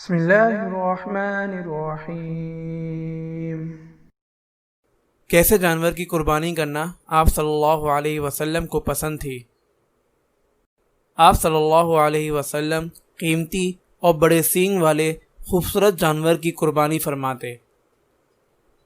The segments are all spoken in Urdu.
بسم اللہ الرحمن الرحیم۔ کیسے جانور کی قربانی کرنا آپ صلی اللہ علیہ وسلم کو پسند تھی؟ آپ صلی اللہ علیہ وسلم قیمتی اور بڑے سینگ والے خوبصورت جانور کی قربانی فرماتے۔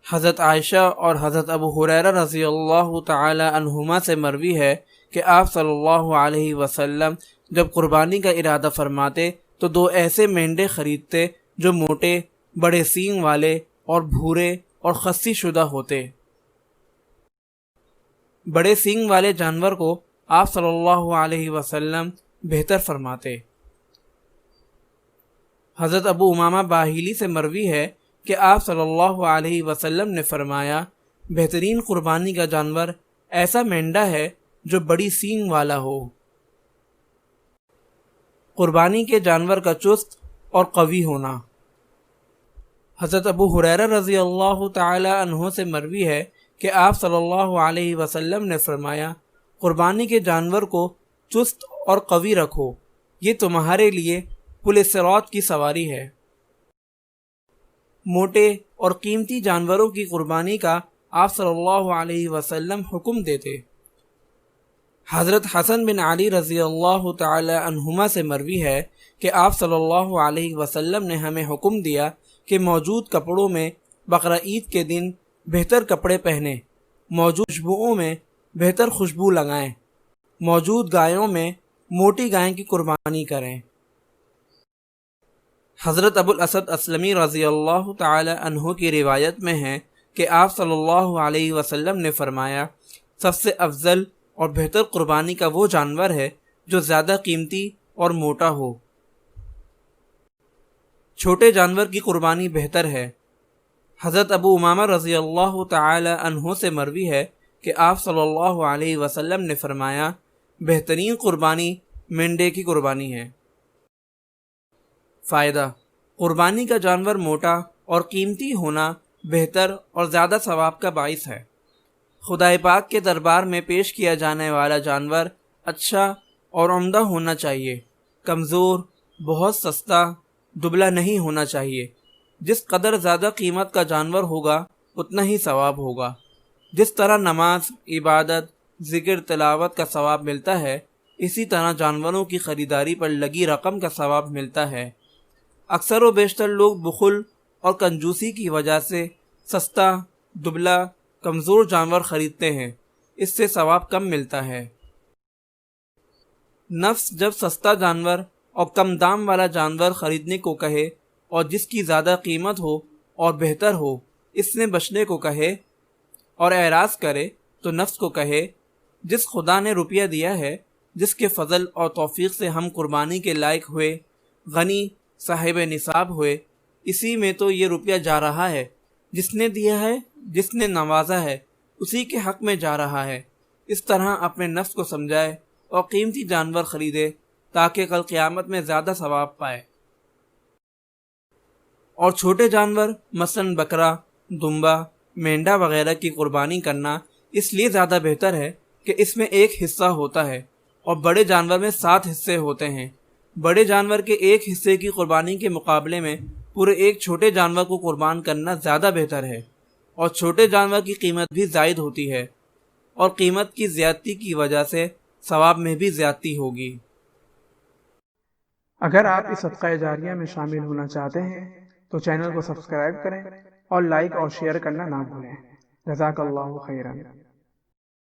حضرت عائشہ اور حضرت ابو ہریرہ رضی اللہ تعالی عنہما سے مروی ہے کہ آپ صلی اللہ علیہ وسلم جب قربانی کا ارادہ فرماتے تو دو ایسے مینڈے خریدتے جو موٹے، بڑے سینگ والے اور بھورے اور خصی شدہ ہوتے۔ بڑے سینگ والے جانور کو آپ صلی اللہ علیہ وسلم بہتر فرماتے۔ حضرت ابو امامہ باہیلی سے مروی ہے کہ آپ صلی اللہ علیہ وسلم نے فرمایا، بہترین قربانی کا جانور ایسا مینڈا ہے جو بڑی سینگ والا ہو۔ قربانی کے جانور کا چست اور قوی ہونا۔ حضرت ابو ہریرہ رضی اللہ تعالی عنہ سے مروی ہے کہ آپ صلی اللہ علیہ وسلم نے فرمایا، قربانی کے جانور کو چست اور قوی رکھو، یہ تمہارے لیے پل صراط کی سواری ہے۔ موٹے اور قیمتی جانوروں کی قربانی کا آپ صلی اللہ علیہ وسلم حکم دیتے۔ حضرت حسن بن علی رضی اللہ تعالی عنہما سے مروی ہے کہ آپ صلی اللہ علیہ وسلم نے ہمیں حکم دیا کہ موجود کپڑوں میں بقرہ عید کے دن بہتر کپڑے پہنیں، موجود خوشبوؤں میں بہتر خوشبو لگائیں، موجود گایوں میں موٹی گائیں کی قربانی کریں۔ حضرت ابو الاسد اسلمی رضی اللہ تعالی عنہ کی روایت میں ہے کہ آپ صلی اللہ علیہ وسلم نے فرمایا، سب سے افضل اور بہتر قربانی کا وہ جانور ہے جو زیادہ قیمتی اور موٹا ہو۔ چھوٹے جانور کی قربانی بہتر ہے۔ حضرت ابو امامہ رضی اللہ تعالی عنہ سے مروی ہے کہ آپ صلی اللہ علیہ وسلم نے فرمایا، بہترین قربانی مینڈے کی قربانی ہے۔ فائدہ: قربانی کا جانور موٹا اور قیمتی ہونا بہتر اور زیادہ ثواب کا باعث ہے۔ خدائے پاک کے دربار میں پیش کیا جانے والا جانور اچھا اور عمدہ ہونا چاہیے، کمزور، بہت سستا، دبلا نہیں ہونا چاہیے۔ جس قدر زیادہ قیمت کا جانور ہوگا اتنا ہی ثواب ہوگا۔ جس طرح نماز، عبادت، ذکر، تلاوت کا ثواب ملتا ہے، اسی طرح جانوروں کی خریداری پر لگی رقم کا ثواب ملتا ہے۔ اکثر و بیشتر لوگ بخل اور کنجوسی کی وجہ سے سستا، دبلا، کمزور جانور خریدتے ہیں، اس سے ثواب کم ملتا ہے۔ نفس جب سستا جانور اور کم دام والا جانور خریدنے کو کہے اور جس کی زیادہ قیمت ہو اور بہتر ہو اس سے بچنے کو کہے اور اعراض کرے تو نفس کو کہے، جس خدا نے روپیہ دیا ہے، جس کے فضل اور توفیق سے ہم قربانی کے لائق ہوئے، غنی، صاحب نصاب ہوئے، اسی میں تو یہ روپیہ جا رہا ہے، جس نے دیا ہے، جس نے نوازا ہے، اسی کے حق میں جا رہا ہے۔ اس طرح اپنے نفس کو سمجھائے اور قیمتی جانور خریدے تاکہ کل قیامت میں زیادہ ثواب پائے۔ اور چھوٹے جانور مثلاً بکرا، دمبا، مینڈا وغیرہ کی قربانی کرنا اس لیے زیادہ بہتر ہے کہ اس میں ایک حصہ ہوتا ہے اور بڑے جانور میں 7 حصے ہوتے ہیں۔ بڑے جانور کے ایک حصے کی قربانی کے مقابلے میں پورے ایک چھوٹے جانور کو قربان کرنا زیادہ بہتر ہے، اور چھوٹے جانور کی قیمت بھی زائد ہوتی ہے، اور قیمت کی زیادتی کی وجہ سے ثواب میں بھی زیادتی ہوگی۔ اگر آپ اس صدقہ جاریہ میں شامل ہونا چاہتے ہیں تو چینل کو سبسکرائب کریں اور لائک اور شیئر کرنا نہ بھولیں۔ جزاک اللہ خیرا۔